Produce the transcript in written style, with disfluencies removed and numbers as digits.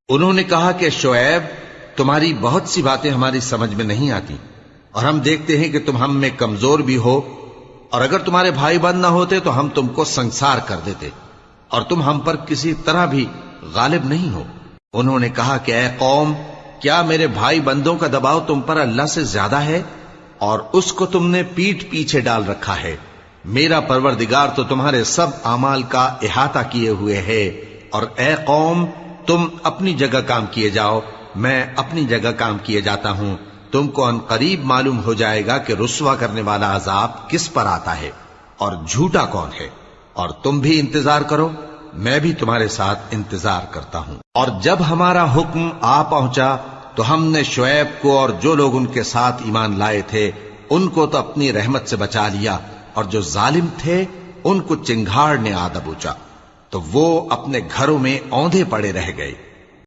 انہوں نے کہا کہ شعیب، تمہاری بہت سی باتیں ہماری سمجھ میں نہیں آتی، اور ہم دیکھتے ہیں کہ تم ہم میں کمزور بھی ہو، اور اگر تمہارے بھائی بند نہ ہوتے تو ہم تم کو سنسار کر دیتے، اور تم ہم پر کسی طرح بھی غالب نہیں ہو۔ انہوں نے کہا کہ اے قوم، کیا میرے بھائی بندوں کا دباؤ تم پر اللہ سے زیادہ ہے، اور اس کو تم نے پیٹھ پیچھے ڈال رکھا ہے؟ میرا پروردگار تو تمہارے سب اعمال کا احاطہ کیے ہوئے ہے، اور اے قوم، تم اپنی جگہ کام کیے جاؤ، میں اپنی جگہ کام کیے جاتا ہوں۔ تم کو ان قریب معلوم ہو جائے گا کہ رسوا کرنے والا عذاب کس پر آتا ہے اور جھوٹا کون ہے، اور تم بھی انتظار کرو، میں بھی تمہارے ساتھ انتظار کرتا ہوں۔ اور جب ہمارا حکم آ پہنچا تو ہم نے شعیب کو اور جو لوگ ان کے ساتھ ایمان لائے تھے ان کو تو اپنی رحمت سے بچا لیا، اور جو ظالم تھے ان کو چنگھاڑ نے آ دبوچا، تو وہ اپنے گھروں میں اوندھے پڑے رہ گئے۔